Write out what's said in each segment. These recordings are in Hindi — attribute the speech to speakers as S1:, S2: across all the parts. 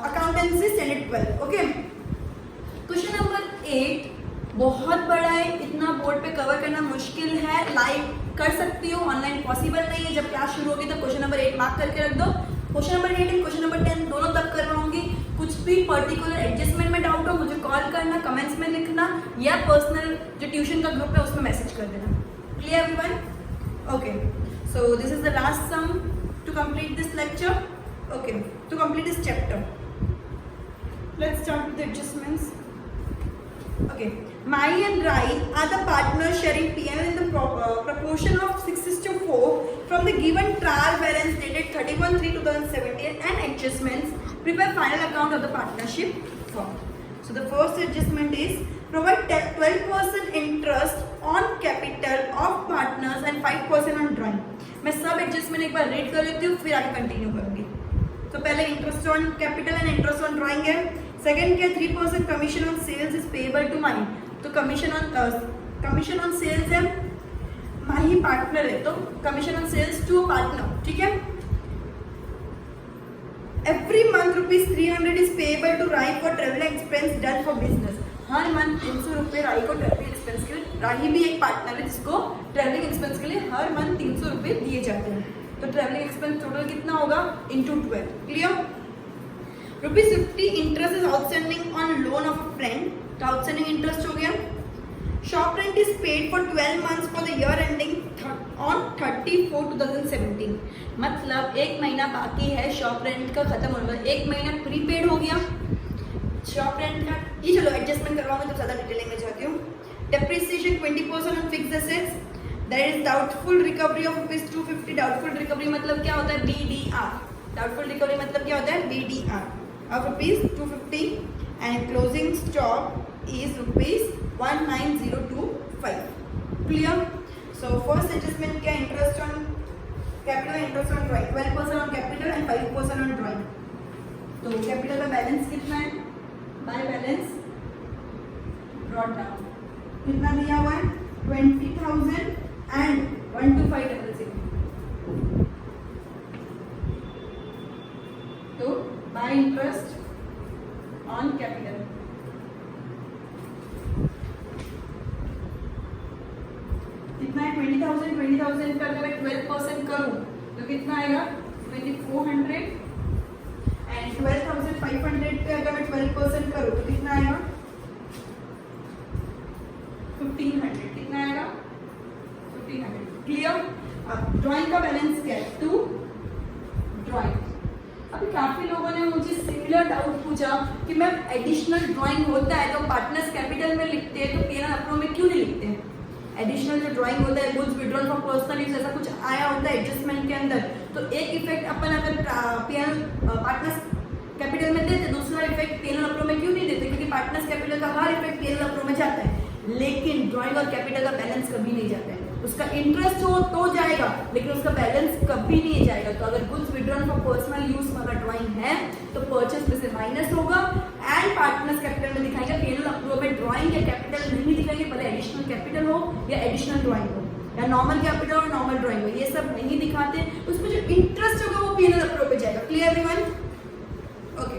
S1: Accountancy standard 12. Okay, question number 8 बहुत बड़ा है, इतना बोर्ड पे कवर करना मुश्किल है. लाइव कर सकती हो, ऑनलाइन पॉसिबल नहीं है. जब क्लास शुरू होगी तो क्वेश्चन नंबर 8 मार्क करके रख दो. Question number 8 and question number 10 दोनों तब करवाऊंगी. कुछ भी पर्टिकुलर एडजस्टमेंट में डाउट हो मुझे कॉल करना, कमेंट्स में लिखना, या पर्सनल जो ट्यूशन का ग्रुप है उसमें मैसेज कर देना. Clear everyone? Okay, so this is the last sum to complete this lecture. Okay, to complete this chapter let's start with adjustments. Okay, Mahi and Rai are the partners sharing P&L in the proportion of 6:4 from the given trial balance dated 31/3/2017 and adjustments. Prepare final account of the partnership firm. So the first adjustment is provide 12% interest on capital of partners and 5% on drawing. मैं सब एडजस्टमेंट एक बार रीड कर लेती हूँ फिर आगे कंटिन्यू करूँगी. तो पहले interest on capital and interest on drawing है. सेकेंड क्या 3% commission on sales is payable to Mahi. तो कमीशन ऑन सेल्स है, माही पार्टनर है तो commission on sales to partner. ठीक है. Every month ₹300 is payable to Rahi for travelling expense done for business. हर मंथ 300 रुपये राही को ट्रेवलिंग एक्सपेंस के लिए, राही भी एक पार्टनर है जिसको ट्रेवलिंग एक्सपेंस के लिए हर मंथ 300 रुपये दिए जाते हैं. तो ट्रेवलिंग एक्सपेंस टोटल कितना होगा into 12. Clear? ₹50 interest is outstanding on loan of a friend. तो आउटस्टैंडिंग इंटरेस्ट हो गया. Shop rent is paid for 12 months for the year ending on 30/4/2017. मतलब एक महीना बाकी है शॉप रेंट का खत्म होने का. एक महीना प्रीपेड हो गया शॉप रेंट का. ये चलो एडजस्टमेंट करवाऊंगा जब ज़्यादा डिटेलिंग में जाती हूँ. Depreciation 20% on fixed assets. There is doubtful recovery of ₹250. Doubtful recovery मतलब क्या होता है? BDR. Doubtful recovery मतलब क्या होता है? BDR of ₹250 and closing stock is ₹19,025. Clear? So first adjustment क्या? Interest on capital, interest on drawing. 12% on capital and 5% on drawing. तो capital का बैलेंस कितना है? By balance brought down कितना दिया हुआ है? 20,000 and 12500. तो by interest on capital कितना है? 20,000 का अगर मैं 12% करूँ तो कितना आएगा? 2,400 and 12,500 पे अगर मैं 12% करूँ तो कितना आएगा? 1,500. कितना आएगा? 1,500. क्लियर? अब ड्राइंग का बैलेंस क्या है? 2 ड्राइंग. अभी काफी लोगों ने मुझे सिमिलर डाउट पूछा कि मैम एडिशनल ड्राइंग होता है तो पार्टनर्स कैपिटल में लिखते हैं तो P&L अकाउंट में क्यों नहीं लिखते हैं? एडिशनल जो ड्राइंग होता है goods withdrawal for personal use ऐसा कुछ आया होता है एडजस्टमेंट के अंदर. तो एक इफेक्ट अपन अगर P&L पार्टनर्स कैपिटल में देते, दूसरा इफेक्ट P&L अकाउंट में क्यों नहीं देते? क्योंकि पार्टनर्स कैपिटल का हर इफेक्ट P&L अकाउंट में जाता है, लेकिन ड्राइंग और कैपिटल का बैलेंस कभी नहीं जाता है. उसका इंटरेस्ट हो तो जाएगा लेकिन उसका बैलेंस कभी नहीं जाएगा. तो अगर goods withdrawal for personal use में अगर ड्राइंग है तो परचेस में से माइनस होगा एंड पार्टनर्स कैपिटल में दिखाएगा. P&L अप्रूव में ड्राइंग या कैपिटल नहीं दिखाएंगे, भले एडिशनल कैपिटल हो या एडिशनल ड्राइंग हो या नॉर्मल कैपिटल और नॉर्मल ड्राइंग हो, ये सब नहीं दिखाते. उसमें जो इंटरेस्ट होगा वो P&L अप्रूव पे जाएगा. Clear everyone? ओके,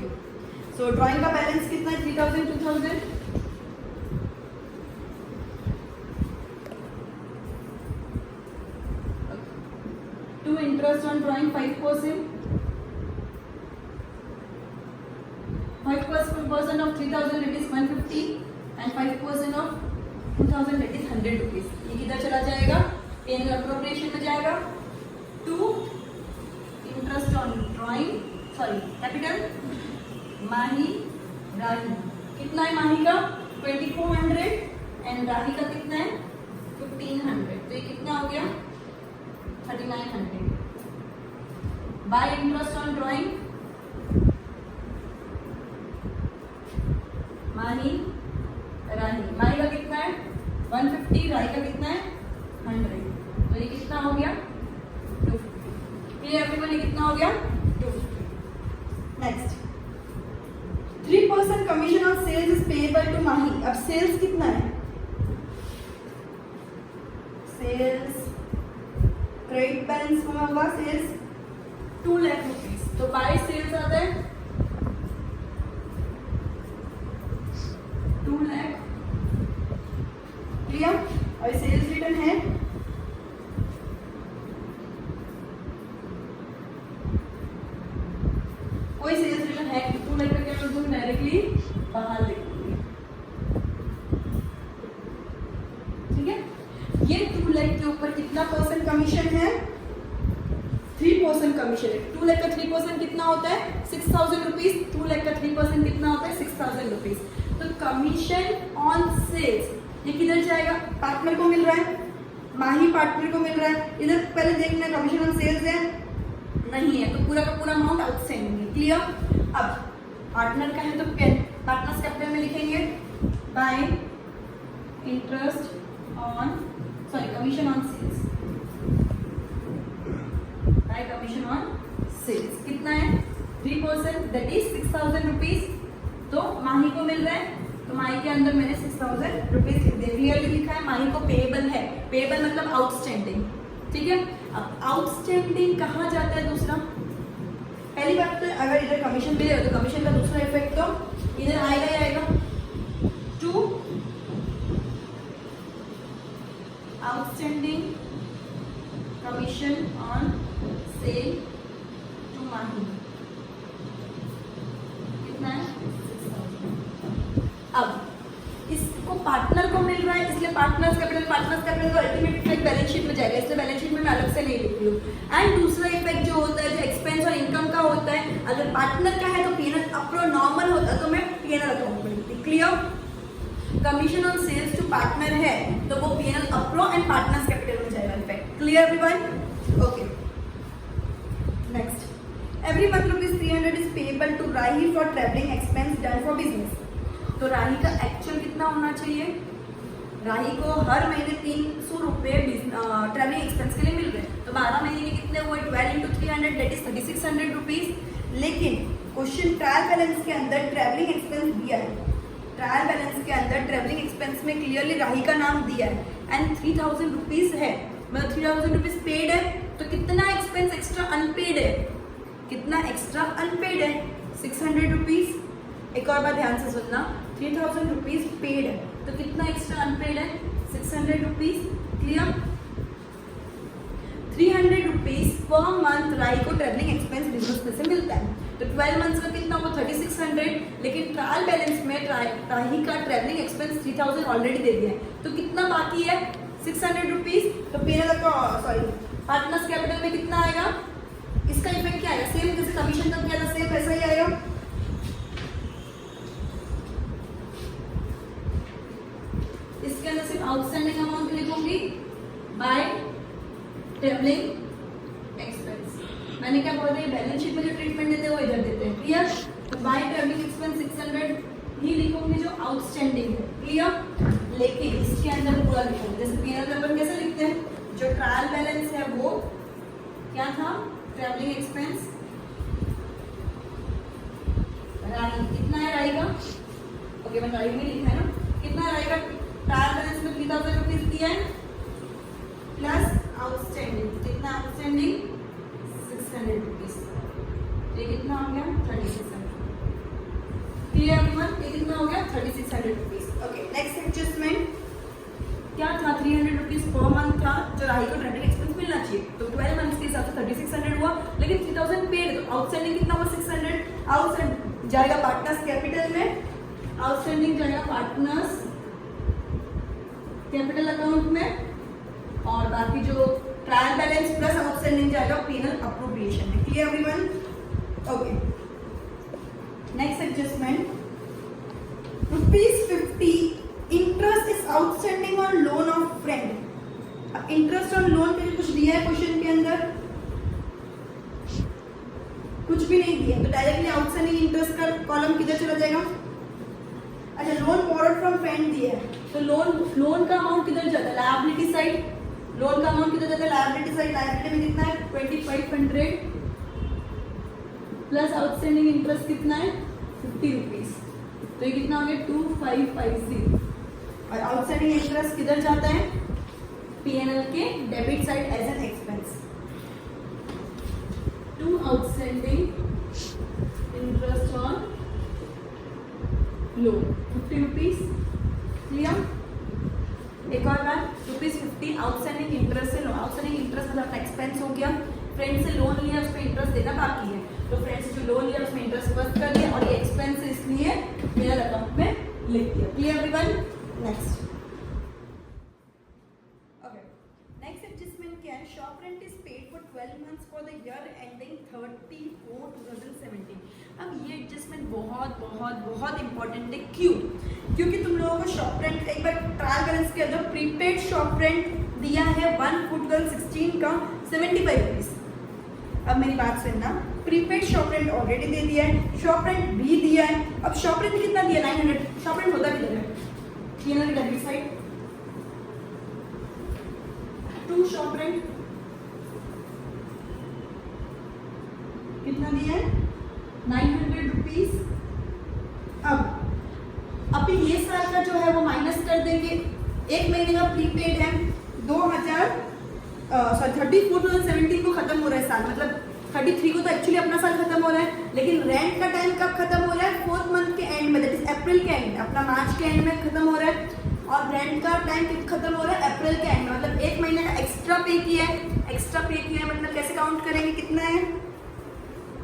S1: सो ड्राइंग का बैलेंस कितना है? 3,000 2,000. Interest on drawing 5%. 5% of 3,000 that is 150 and 5% of 2,000 that is 100 rupees. ये किधर चला जाएगा? P&L appropriation में जाएगा. 2 interest on drawing, sorry capital. माही राही कितना है? माही का 2,400 and राही का कितना है? 1,500. तो ये कितना हो गया? 3,900. By interest on drawing माही राही. माही का कितना है? 150. राही का कितना है? 100. तो ये कितना हो गया? 250. Clear everyone? ये कितना हो गया? 250. Next 3% commission on sales is payable to Mahi. अब सेल्स कितना है? सेल्स क्रेडिट बैलेंस होगा सेल्स 2 लाख रुपीज. तो बाय सेल्स आता है क्लियर? और सेल्स रिटर्न है कोई सेल्स रिटर्न है 2 लाख का, क्या कर दूंगी डायरेक्टली बाहर लिख दूंगी, ठीक है? ये 2 लाख के ऊपर कितना परसेंट कमीशन है? 3% कमीशन है। 2 लाख का 3% कितना होता है? 6,000 रुपीज। 2 लाख का 3% कितना होता है? 6,000 रुपीज। तो कमीशन ऑन सेल्स ये किधर जाएगा? पार्टनर को मिल रहा है, माही पार्टनर को मिल रहा है। इधर पहले देखना कमीशन ऑन सेल्स है, नहीं है, तो पूरा का पूरा अमाउंट आउटस्टैंडिंग है। क्लियर? अब पार्टनर का है तो पार्टनर्स कैपिटल में लिखेंगे by interest on commission on sales, by commission on sales कितना है? 3%, दैट इज 6,000 रुपीज। तो माही को मिल रहा है, तो माही के अंदर मैंने 6,000 रुपीज क्लियरली लिखा है। माही को पेएबल है, पेएबल मतलब आउटस्टैंडिंग, ठीक है? अब आउटस्टैंडिंग कहाँ जाता है? दूसरा, पहली बात तो अगर इधर कमीशन मिले तो कमीशन का दूसरा इफेक्ट तो इधर आएगा ही आएगा, to outstanding commission on sale to Mahi कितना है? 6,000। अब इसको पार्टनर को मिल रहा है, इसलिए पार्टनर्स कैपिटल का अल्टीमेट इफेक्ट बैलेंस शीट में जाएगा, इसलिए बैलेंस शीट में मैं अलग से नहीं लिख रही हूँ। एंड दूसरा इफेक्ट जो होता है, जो एक्सपेंस और इनकम का होता है, अगर पार्टनर का है तो पीएनएल अप्रो नॉर्मल होता तो मैं पीएनएल अकाउंट में लिखती। Clear? Commission on sales to partner है तो वो PNL appro and partners capital में जाएगा effect. Clear everyone? Okay, next, every month ₹300 is payable to Rahi for travelling expense done for business. तो राही का एक्चुअल कितना होना चाहिए? राही को हर महीने 300 रुपये ट्रैवलिंग एक्सपेंस के लिए मिल रहे हैं, तो 12 महीने के कितने हुए? 12 × 300 दैट इज 3,600 रुपीज। लेकिन क्वेश्चन ट्रायल बैलेंस के अंदर ट्रैवलिंग एक्सपेंस दिया है, ट्रायल बैलेंस के अंदर ट्रैवलिंग एक्सपेंस में क्लियरली राही का नाम दिया है एंड 3,000 रुपीज है, मतलब 3,000 रुपीज पेड है। तो कितना एक्सपेंस एक्स्ट्रा अनपेड है? कितना एक्स्ट्रा अनपेड है? 600 रुपीज। एक और बात ध्यान से सुनना, 3,000 रुपीज पेड है तो कितना एक्स्ट्रा अनपेड है? 600 rupees. Clear? 300 rupees per month Rahi को ट्रैवलिंग एक्सपेंस बिजनेस में से मिलता है, तो 12 मंथ्स का कितना हुआ? 3,600। लेकिन ट्रायल बैलेंस में राही का ट्रैवलिंग एक्सपेंस 3,000 ऑलरेडी दे दिया है, तो कितना बाकी है? 600 रुपीज। तो पीएनएल का पार्टनर्स कैपिटल में कितना आएगा? इसका इफेक्ट क्या आएगा? सेम जैसे कमीशन का किया था सेम वैसा ही आएगा। इसके अंदर सिर्फ आउटस्टैंडिंग अमाउंट लिखूंगी बाय ट्रैवलिंग एक्सपेंस। मैंने क्या बोल रही है, बैलेंस शीट में जो ट्रीटमेंट देते हैं वो इधर देते हैं। क्लियर? तो बाय ट्रैवलिंग एक्सपेंस 600 ही लिखूंगी जो आउटस्टैंडिंग है। क्लियर? लेकिन इसके अंदर पूरा लिखूंगी, जैसे पीएनएल नंबर कैसे लिखते हैं, जो ट्रायल बैलेंस है वो क्या था? ट्रैवलिंग एक्सपेंस राही कितना है? राही का ओके, मैंने राही में लिखा है ना, कितना राही का ट्रायल बैलेंस में 3,000 रुपीज दिया है प्लस आउटस्टैंडिंग, कितना आउटस्टैंडिंग? 600 रुपीज। ये कितना हो गया? 3,600। Clear everyone? ये कितना हो गया? 3,600 रुपीज। ओके, नेक्स्ट एडजस्टमेंट क्या था? 300 रुपीज पर मंथ था जो राही को ट्रैवलिंग एक्सपेंस मिलना चाहिए, तो 12 मंथ्स के हिसाब से 3,600 हुआ, लेकिन 3,000 पेड, तो आउटस्टैंडिंग कितना हुआ? 600। आउटस्टैंडिंग जाएगा पार्टनर्स कैपिटल में, आउटस्टैंडिंग जाएगा पार्टनर्स कैपिटल अकाउंट में, और बाकी जो ट्रायल बैलेंस प्लस आउटस्टैंडिंग जाएगा पीएनएल अप्रोप्रिएशन में। Clear everyone? Okay, next adjustment, ₹50 interest is outstanding on loan of friend. अब इंटरेस्ट ऑन लोन पे कुछ दिया है क्वेश्चन के अंदर? कुछ भी नहीं दिया, तो डायरेक्टली आउटस्टैंडिंग इंटरेस्ट का कॉलम किधर चला जाएगा? अच्छा, लोन बोरोड फ्रॉम फ्रेंड दिया है, तो लोन का अमाउंट किधर जाता है? Liability side. लोन का अमाउंट किधर जाता है? Liability side. लायबिलिटी में कितना है? 2,500 प्लस आउटस्टैंडिंग इंटरेस्ट कितना है? 50 रुपीज। तो ये कितना हो गया? 2,550। और आउटस्टैंडिंग इंटरेस्ट किधर जाता है? पीएनएल के debit side as an expense. To outstanding interest on loan 50 rupees. Clear? एक और बार ₹50 आउटस्टैंडिंग इंटरेस्ट से, आउटस्टैंडिंग इंटरेस्ट मतलब आपका एक्सपेंस हो गया, फ्रेंड से लोन लिया उस पर इंटरेस्ट देना बाकी है, तो फ्रेंड से जो लोन लिया उसमें इंटरेस्ट बस कर दिया और ये एक्सपेंस है इसलिए मेरा अकाउंट में लिख दिया। Clear everyone? Next next adjustment क्या है? Shop rent is paid for 12 months for the year ending 30/4/2017। अब ये एडजस्टमेंट बहुत बहुत बहुत इंपॉर्टेंट है। क्यों? क्योंकि तुम लोगों को शॉप रेंट एक बार ट्रायल बैलेंस किया, जो प्रीपेड शॉप रेंट दिया है 1 फुटगर्ल 16 का 75 रुपीज। अब मेरी बात सुनना, प्रीपेड शॉप रेंट ऑलरेडी दे दिया है, शॉप रेंट भी दिया है। अब शॉप रेंट कितना दिया? 900। शॉप रेंट होता कितना है? Debit side to shop rent कितना दिया है? 900 रुपीज। अब ये साल का जो है वो माइनस कर देंगे। एक महीने का प्रीपेड है 34/2017 को खत्म हो रहा है साल, मतलब 33 को तो एक्चुअली अपना साल खत्म हो रहा है, लेकिन रेंट का टाइम कब खत्म हो रहा है? 4th मंथ के एंड में, दैट इज अप्रैल के एंड, अपना मार्च के एंड में खत्म हो रहा है। और रेंट का टाइम कब खत्म हो रहा है? अप्रैल के एंड में, मतलब एक महीने का एक्स्ट्रा पे किया है। एक्स्ट्रा पे किया है मतलब कैसे काउंट करेंगे? कितना है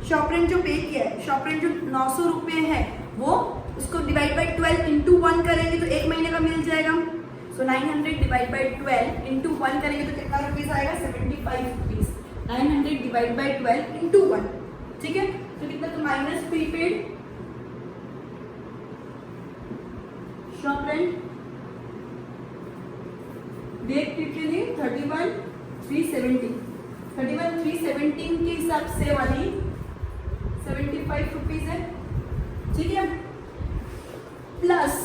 S1: शॉप रेंट जो पे किया है? शॉप रेंट जो 900 रुपये है वो उसको डिवाइड बाई 12 इंटू 1 करेंगे तो एक महीने का मिल जाएगा। सो 900 डिवाइड बाई 12 इंटू 1 करेंगे तो कितना रुपीज आएगा? 75 रुपीज। 900 डिवाइड बाई 12 इंटू 1, ठीक है? तो कितना? तो माइनस प्रीपेड शॉप रेंट देख कितनी? 31,317 के हिसाब से वाली 75 रुपीज है, ठीक है? प्लस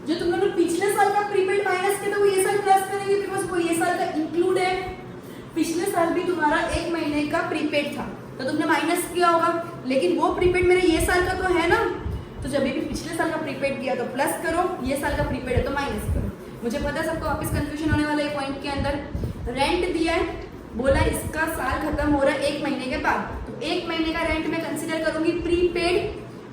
S1: जो तुम लोगों ने पिछले साल का प्रीपेड माइनस किया तो वो ये साल प्लस करेंगे, बिकॉज वो ये साल का इंक्लूड है। पिछले साल भी तुम्हारा एक महीने का प्रीपेड था तो तुमने माइनस किया होगा, लेकिन वो प्रीपेड मेरे ये साल का तो है ना, तो जब भी पिछले साल का प्रीपेड किया तो प्लस करो, ये साल का प्रीपेड है तो माइनस करो। मुझे पता है सबको वापस कंफ्यूजन होने वाला है पॉइंट के अंदर। रेंट दिया है, बोला इसका साल खत्म हो रहा है एक महीने के बाद, तो एक महीने का रेंट मैं कंसिडर करूंगी प्रीपेड,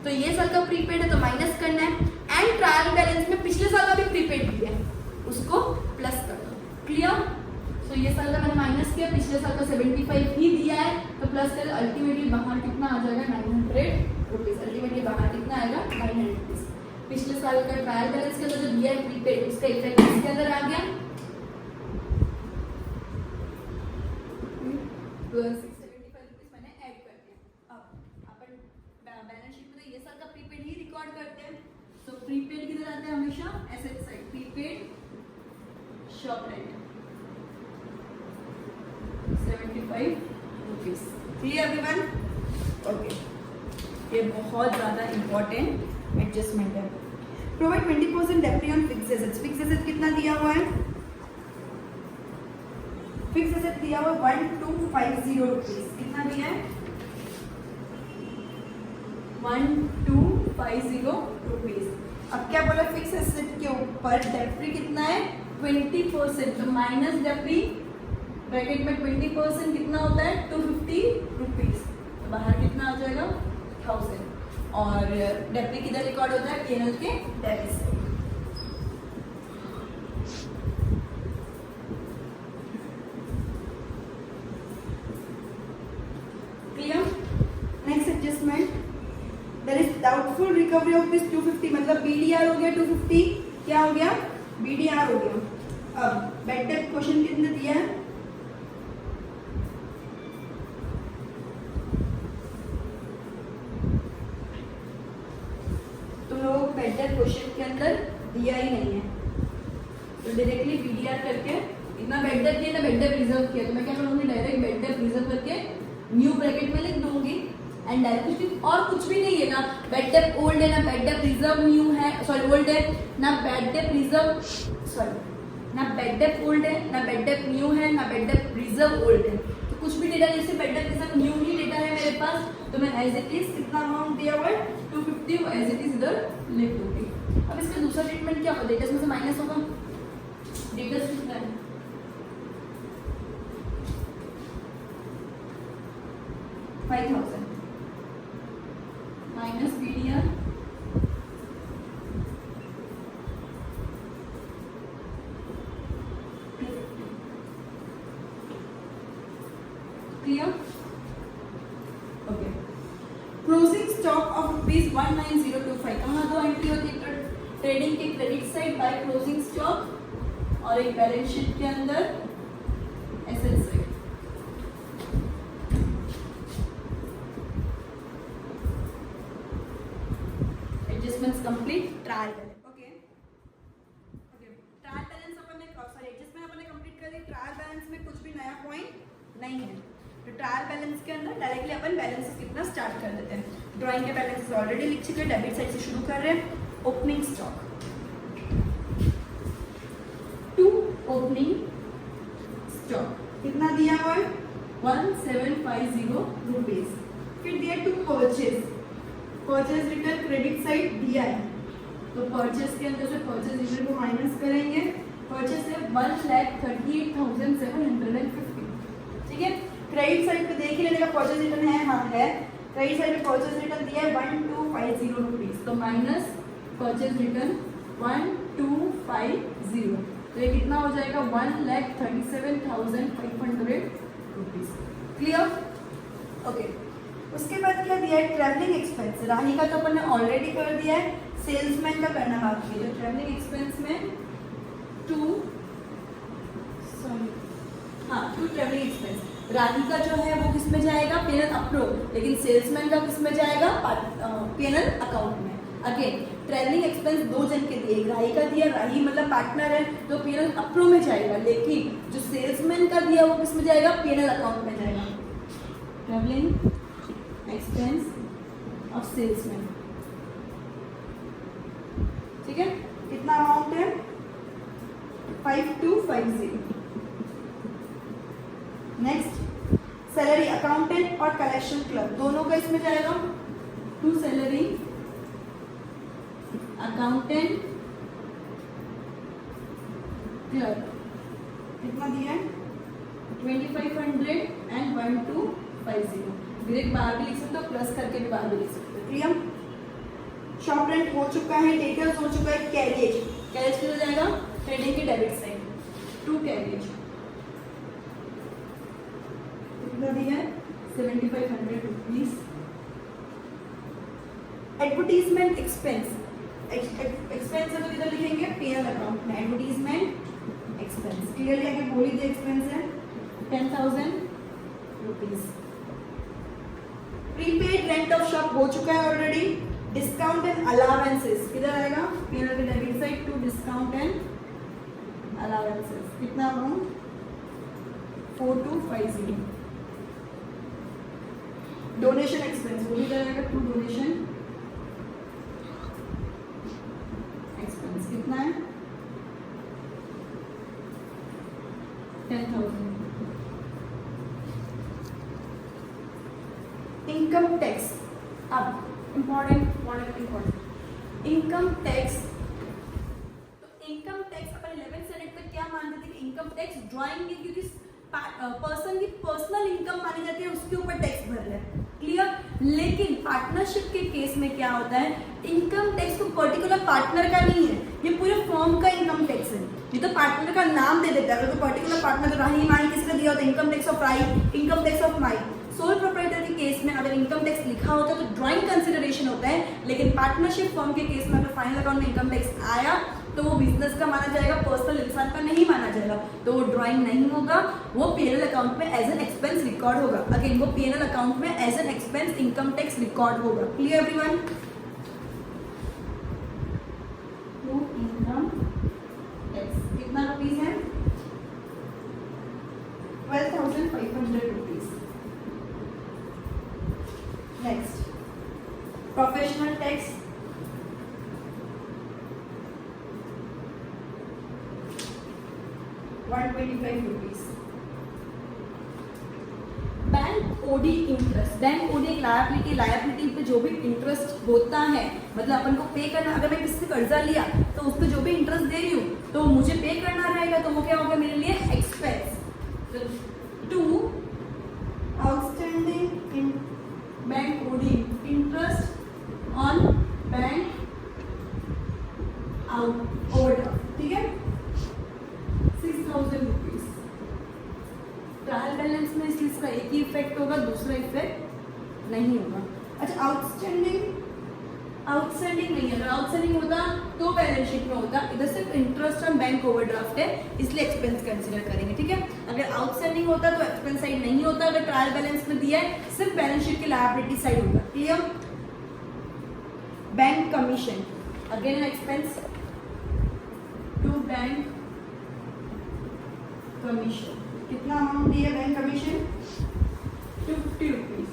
S1: तो ये साल का प्रीपेड है तो माइनस करना है। एंड ट्रायल बैलेंस में पिछले साल का भी प्रीपेड दिया है, उसको प्लस कर दो। क्लियर? तो ये साल का मैंने माइनस किया, पिछले साल का 75 ही दिया है तो प्लस कर, अल्टीमेटली बाहर कितना आ जाएगा? 900 रुपीज। अल्टीमेटली बाहर कितना आएगा? 900 रुपीज। पिछले साल का ट्रायल बैलेंस के अंदर जो दिया है प्रीपेड, उसका इफेक्ट इसके अंदर आ गया। 675 रुपीज मैंने ऐड कर दिया। अब अपन बैलेंस शीट में तो ये साल का प्रीपेड ही रिकॉर्ड करते हैं, तो प्रीपेड किधर आता है? हमेशा asset side, prepaid shop rent 75 rupees. Clear everyone? Okay, ये बहुत ज़्यादा इंपॉर्टेंट एडजस्टमेंट है। Provide 20% depre on fix assets. Fix asset कितना दिया हुआ है? फिक्स एसेट दिया हुआ 1250 रुपीज। कितना दिया है? 1250 रुपीज। अब क्या बोला? फिक्स एसेट के ऊपर डेप्री कितना है? 20%, तो माइनस डेप्री ब्रैकेट में 20% कितना होता है? 250 रुपीज। तो बाहर कितना आ जाएगा? 1000। और डेप्री किधर रिकॉर्ड होता है? पीएनएल के debit side. Clear? Next adjustment, there is doubtful recovery of this 250, मतलब बीडीआर हो गया 250, क्या हो गया? बीडीआर हो गया। अब बेड डेट क्वेश्चन कितने दिया है? क्वेश्चन के अंदर दिया ही नहीं है, तो डायरेक्टली बीडीआर करके इतना बेड डेप दिया ना, बेड डेप रिजर्व किया, तो मैं क्या करूँगी? डायरेक्ट बेड डेप रिजर्व करके न्यू ब्रैकेट में लिख दूंगी एंड डायरेक्ट और कुछ भी नहीं है ना, बेड डेप ओल्ड है ना बेड डेप रिजर्व न्यू है, सॉरी ओल्ड है ना, बेड डेप रिजर्व सॉरी ना बेड डेप ओल्ड है ना बेड डेप न्यू है ना बेड डेप रिजर्व ओल्ड है, तो कुछ भी डेटा जैसे बेड डेप रिजर्व न्यू ही डेटा है मेरे पास, तो मैं एज इट इज कितना अमाउंट दिया हुआ है 250 एज इट इज इधर लिख दूंगी। अब इसका दूसरा ट्रीटमेंट क्या होगा? डेटर्स में से माइनस होगा, डेटर्स कितना है? 5000 minus BDR clear? Okay, closing stock of ₹19,025, कहाँ दो एंट्री होती है ट्रेडिंग के credit side by closing stock और एक बैलेंस शीट के अंदर asset side. Adjustments complete, trial balance. Okay okay, trial balance अपन ने सॉरी एडजस्टमेंट अपन ने कंप्लीट कर दी। ट्रायल बैलेंस में कुछ भी नया पॉइंट नहीं है, तो ट्रायल बैलेंस के अंदर डायरेक्टली अपन बैलेंसेस कितना स्टार्ट कर देते हैं। ड्राइंग के बैलेंसेस ऑलरेडी लिख चुके हैं, डेबिट साइड से शुरू कर रहे हैं। Opening stock to opening stock कितना दिया हुआ है 1750 रुपीज। फिर दिया to purchase, purchase return credit side दिया है, तो परचेज के अंदर से परचेज रिटर्न को माइनस करेंगे। परचेज है 1,38,750, ठीक है। क्रेडिट साइड पे देख लेने का परचेज रिटर्न है, हाँ है। क्रेडिट साइड पे परचेज रिटर्न दिया है 1250 रुपीज, तो माइनस परचेज रिटर्न 1250, तो ये कितना हो जाएगा 1,37,500 रुपीज। क्लियर? ओके, उसके बाद क्या दिया है ट्रैवलिंग एक्सपेंस। राही का तो अपन ने ऑलरेडी कर दिया है, सेल्समैन का करना बाकी है। तो ट्रैवलिंग एक्सपेंस में टू ट्रैवलिंग एक्सपेंस, राही का जो है वो किस में जाएगा पीएनएल अप्रूव, लेकिन सेल्समैन का किस में जाएगा पीएनएल अकाउंट में। अगेन ट्रैवलिंग एक्सपेंस दो जन के दिए, राही का दिया, राही मतलब पार्टनर है तो पीएनएल अप्रूव में जाएगा, लेकिन जो सेल्समैन का दिया वो किस में जाएगा पीएनएल अकाउंट में जाएगा। ट्रैवलिंग एक्सपेंस ऑफ सेल्समैन, ठीक है। कितना अमाउंट है 5250। नेक्स्ट सैलरी अकाउंटेंट और कलेक्शन क्लर्क दोनों का इसमें जाएगा। टू सैलरी अकाउंटेंट क्लर्क कितना दिया है 2500 एंड 1250। डायरेक्ट बाहर भी लिख सकते हो, प्लस करके भी बाहर भी लिख सकते हो। क्लियर? शॉप रेंट हो चुका है, डिटेल्स हो चुका है। कैरियज, कैरियज कितना जाएगा ट्रेडिंग की डेबिट साइड, टू कैरियज कितना दिया है 7500 रुपीज। एडवर्टीजमेंट एक्सपेंस, एक्सपेंस है तो किधर लिखेंगे पीएनएल अकाउंट में, एडवर्टीजमेंट एक्सपेंस। क्लियरली आगे बोली दी एक्सपेंस है 10,000 rupees. Prepaid rent of shop हो चुका है ऑलरेडी। डिस्काउंट एंड अलावेंसेस किधर आएगा पीएनएल के debit side, to discount and allowances कितना अमाउंट 4250। डोनेशन एक्सपेंस वो भी जाएगा टू डोनेशन एक्सपेंस कितना है 10,000। इनकम टैक्स, अब इम्पोर्टेंट इनकम टैक्स। तो इनकम टैक्स अपन 11th स्टैंडर्ड तक क्या मानते थे कि इनकम टैक्स ड्राइंग की, क्योंकि पर्सन की पर्सनल इनकम मानी जाती है, उसके ऊपर टैक्स भर रहे हैं। क्लियर? लेकिन पार्टनरशिप के केस में क्या होता है, इनकम टैक्स तो पर्टिकुलर पार्टनर का नहीं है, ये पूरे फर्म का इनकम टैक्स है। ये तो पार्टनर का नाम दे देता है, अगर तो पर्टिकुलर पार्टनर तो राही मानी किसने दिया होता है income tax of Rahi, income tax of my. Sole proprietor के केस में अगर इनकम टैक्स लिखा होता है तो ड्राइंग कंसिडरेशन होता है, लेकिन पार्टनरशिप फर्म के केस में अगर फाइनल अकाउंट में इनकम टैक्स आया तो वो बिजनेस का माना जाएगा, पर्सनल इंसान का नहीं माना जाएगा, तो वो ड्राइंग नहीं होगा, वो पीएनएल अकाउंट में एज एन एक्सपेंस रिकॉर्ड होगा। अगेन वो पीएनएल अकाउंट में as an expense income tax record होगा। Clear everyone? तो इनकम टैक्स कितना रुपीस है 12,500 rupees. Next professional tax, ₹125। Bank OD interest, bank OD एक लायबिलिटी, लायबिलिटी पे जो भी इंटरेस्ट होता है, मतलब अपन को पे करना, अगर मैं किसी से कर्जा लिया तो उस पर जो भी इंटरेस्ट दे रही हूँ तो मुझे पे करना रहेगा, तो वो क्या होगा मेरे लिए expense. To outstanding in bank OD interest on bank overdraft, ठीक है 6,000 रुपीज। ट्रायल बैलेंस में, इसलिए इसका एक ही इफेक्ट होगा, दूसरा इफेक्ट नहीं होगा। अच्छा, आउटस्टैंडिंग नहीं है, अगर आउटस्टैंडिंग होता तो बैलेंस शीट में होता, इधर सिर्फ इंटरेस्ट ऑन बैंक ओवरड्राफ्ट है इसलिए एक्सपेंस कंसीडर करेंगे, ठीक है। अगर आउटस्टैंडिंग होता तो एक्सपेंस साइड नहीं होता, अगर ट्रायल बैलेंस में दिया है सिर्फ बैलेंस शीट की लायबिलिटी साइड होगा, clear. Bank commission again expense to bank commission, कितना अमाउंट दिया बैंक कमीशन 50 रुपीज,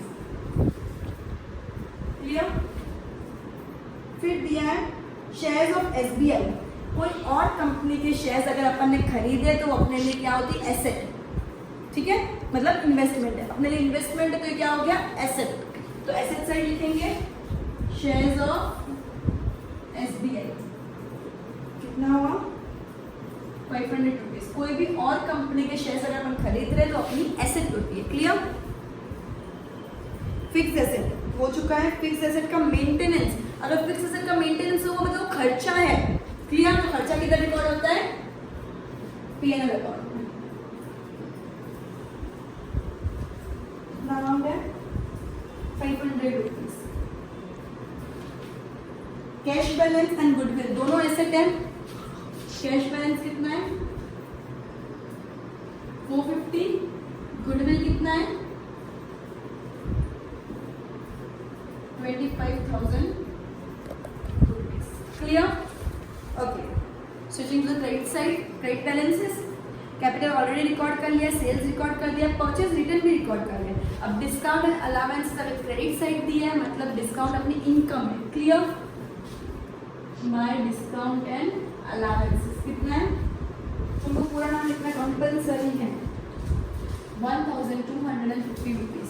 S1: क्लियर। फिर दिया है शेयर्स ऑफ एसबीआई, कोई और कंपनी के शेयर्स अगर अपन ने खरीदे तो वो अपने लिए क्या होती है, एसेट, ठीक है, मतलब इन्वेस्टमेंट है, अपने लिए इन्वेस्टमेंट है तो ये क्या हो गया, एसेट। तो एसेट साइड लिखेंगे शेयर्स ऑफ एसबीआई, कितना हुआ 500 रुपीज। कोई भी और कंपनी के शेयर्स अगर अपन खरीद रहे तो अपनी एसेट होती है, क्लियर। फिक्स एसेट हो चुका है, फिक्स एसेट का मेंटेनेंस, अगर फिक्स एसेट का मेंटेनेंस होगा मतलब खर्चा है, क्लियर। तो खर्चा किधर रिकॉर्ड होता है, पीएनएल अकाउंट में, कितना अमाउंट है 500 rupees. Cash balance and goodwill दोनों एसेट है, कैश बैलेंस कितना है 450, गुडविल कितना है 25,000 rupees, clear? Okay, switching to the credit side, credit balances, capital already record कर लिया, सेल्स रिकॉर्ड कर दिया, परचेज रिटर्न भी रिकॉर्ड कर लिया। अब डिस्काउंट एंड अलाउंस का क्रेडिट साइड दिया है, मतलब डिस्काउंट अपनी इनकम है, clear. My discount and allowances कितना है, तुमको पूरा नाम लिखना कंपल्सरी है 1250 रुपीज।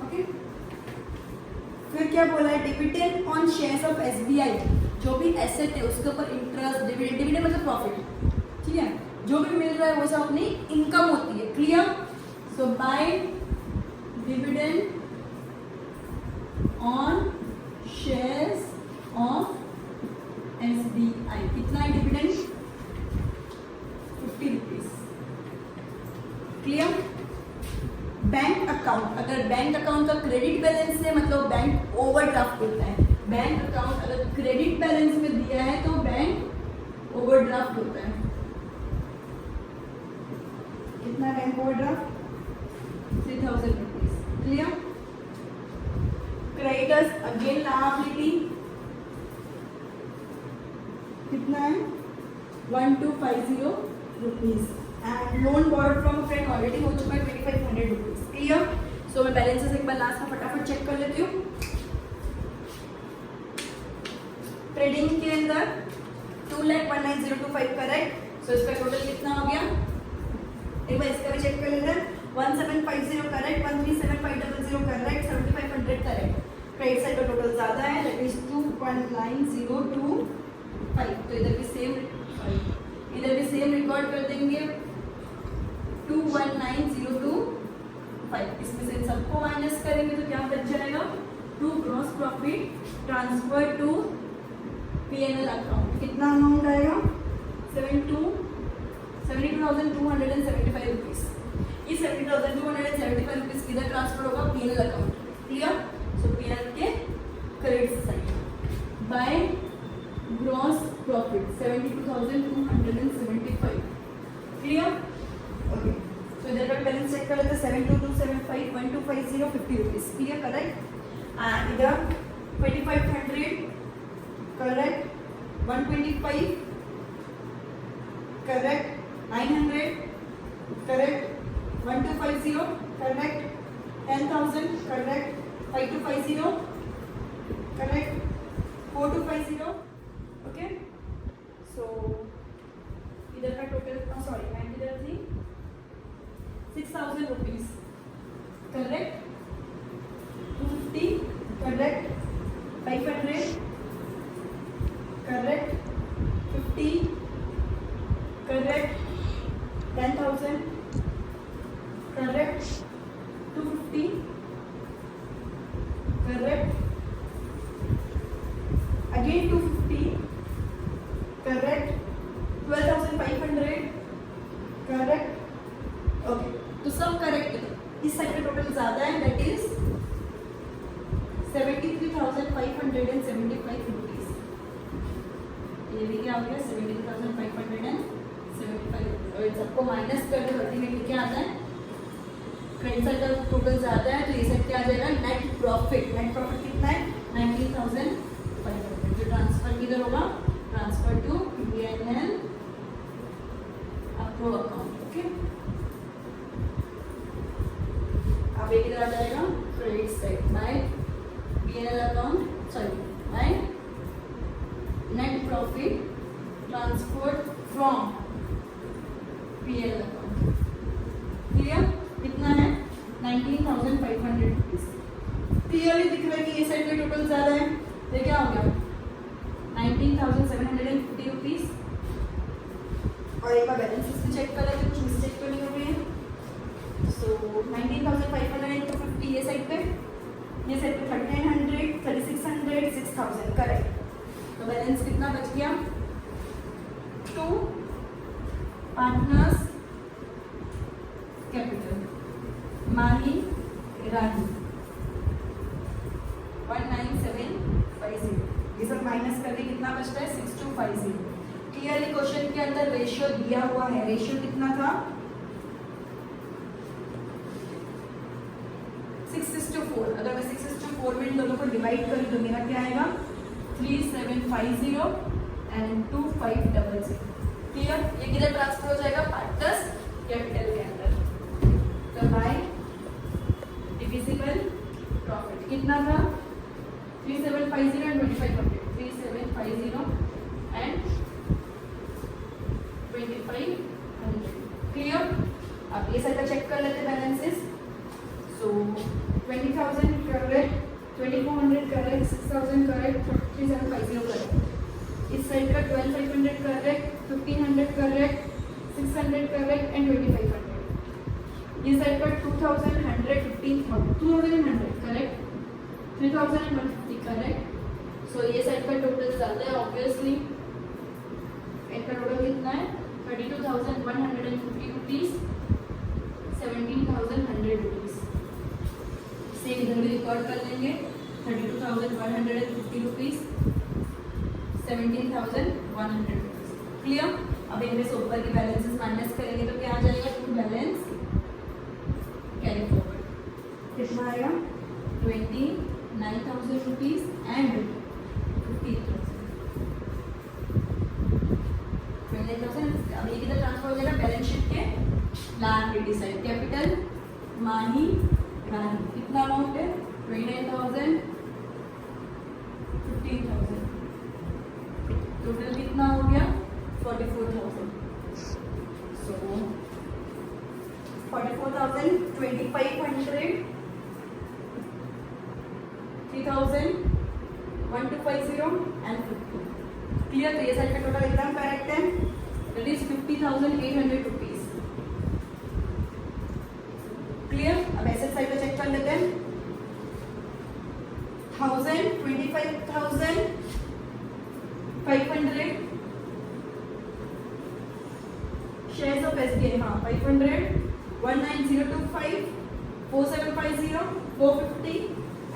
S1: ओके, फिर क्या बोला है, dividend on shares of SBI, जो भी एसेट है उसके ऊपर इंटरेस्ट, डिविडेंड, डिविडेंड मतलब प्रॉफिट, ठीक है, जो भी मिल रहा है वो सब अपनी इनकम होती है, clear. So by dividend on shares of SBI, कितना है dividend 50 rupees, clear. Bank account, अगर बैंक अकाउंट का क्रेडिट बैलेंस है मतलब बैंक ओवरड्राफ्ट होता है, बैंक अकाउंट अगर क्रेडिट बैलेंस में दिया है तो बैंक ओवरड्राफ्ट होता है, कितना bank overdraft 3000 rupees, clear. Creditors again liability कितना है 1250 rupees, and loan borrowed from friend already हो चुका है 2500 रुपीज, क्लियर। सो मैं बैलेंसेस एक बार लास्ट में फटाफट चेक कर लेती हूँ। ट्रेडिंग के अंदर 2,19,025 करेक्ट, सो इसका टोटल कितना हो गया, एक बार इसका भी चेक कर लेते हैं। 1750 correct, 137500 correct, 7500 correct. Credit side का टोटल ज्यादा है, दैट इज 2,19,025, तो इधर भी सेम रिकॉर्ड कर देंगे 2,19,025, इसमें से इन सबको माइनस करेंगे तो क्या बच जाएगा, to gross profit transfer to PNL account, कितना अमाउंट आएगा 72,275 रुपीज। ये 70,275 रुपीज किधर ट्रांसफर होगा, PNL account, clear. So PNL के credit side by gross profit 72,275, clear. Okay, so इधर का बैलेंस चेक कर लेते हैं 72,275, 1250, 50 रुपीज, क्लियर, करेक्ट। एंड इधर 2500 correct, 125 correct, 900 correct, 1250 correct, 10,000 correct, 5250 correct, 4250, okay. So इधर का टोटल, सॉरी मैं इधर थी 6,000 rupees correct, 250 correct, 500 correct, 50 correct, 10,000 correct, 250 correct, again 250 correct. 12,500 correct. Okay, तो सब करेक्ट है. इस साइड का टोटल ज्यादा है, दैट इज 73,575 रुपीज. ये भी क्या हो गया 73,575. और इन सबको माइनस कर दो, अल्टीमेटली क्या आता है, क्रेडिट साइड का टोटल ज्यादा है तो ये साइड क्या आ जाएगा, नेट प्रॉफिट. नेट प्रॉफिट कितना है 19,500. जो ट्रांसफर किधर होगा, transfer to PNL approve account. Okay, अब एक इधर आ जाएगा credit side by PNL account, sorry by net profit transferred from PNL account. Clear? कितना है 19,500 रुपीज. क्लियरली दिख रहा है कि ये साइड का टोटल ज्यादा है. ये क्या हो गया 19,750 रुपीज. और एक बार बैलेंस इसमें चेक कर लेते हैं, कुछ मिस्टेक तो नहीं हो रही है. सो 19,550 ये साइड पे, ये साइड पे 3,900, 3,600, 6,000 करेक्ट. तो बैलेंस कितना बच गया, 2 पार्टनर्स कैपिटल माही रानी 19,750. ये सब माइनस करके कितना बचता है 6,250. क्लियरली क्वेश्चन के अंदर रेशियो दिया हुआ है. रेशियो कितना था 6:4. अगर मैं 6:4 में इन दोनों को डिवाइड करूँ तो मेरा क्या आएगा 3,750 एंड 2,500. क्लियर? ये किधर ट्रांसफर हो जाएगा, पार्टनर्स कैपिटल के अंदर. तो बाय डिविजिबल प्रॉफिट कितना था 3,750 एंड 2,500. 3,750 एंड 2,500. क्लियर? अब ये साइड का चेक कर लेते बैलेंसेस. सो 20,000 करेक्ट, 2,400 करेक्ट, 6,000 करेक्ट, 3,750 करेक्ट. इस साइड का 12,500 करेक्ट, 1,500 करेक्ट, 600 करेक्ट एंड 2,500. ये साइड का 2,100, 2,100 करेक्ट, 3,150 करेक्ट. सो ये साइड का टोटल ज्यादा है ऑब्वियसली. इनका टोटल कितना है 32,150 रुपीज, 17,100 रुपीज. सेम इधर भी रिकॉर्ड कर लेंगे 32,150 रुपीज, 17,100 रुपीज. क्लियर? अब इनमें से ऊपर की बैलेंसेस माइनस करेंगे तो क्या आ जाएगा, टू बैलेंस कैरी फॉरवर्ड. कितना आएगा 29,000 रुपीज एंड 50,000. 29,000. अब ये किधर ट्रांसफर हो जाएगा, बैलेंस शीट के लायबिलिटी साइड. कैपिटल माही रानी. कितना अमाउंट है 29,000, 15,000. टोटल कितना हो गया 44,000. सो 44,000, 2,500, 3,000, 1,250 एंड 50. क्लियर? तो ये साइड का टोटल एकदम करेक्ट है. That is 50,800 rupees. क्लियर? अब एसेट साइड पे चेक कर लेते हैं. 1,000, 25,500 शेयर्स ऑफ SBI. हाँ 500, 19,025, 4,750, 450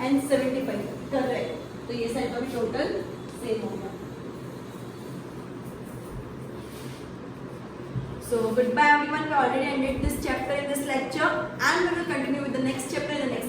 S1: एंड 75. करेक्ट. तो ये साइड का भी टोटल सेम होगा. So goodbye everyone. We already ended this chapter in this lecture and we will continue with the next chapter in the next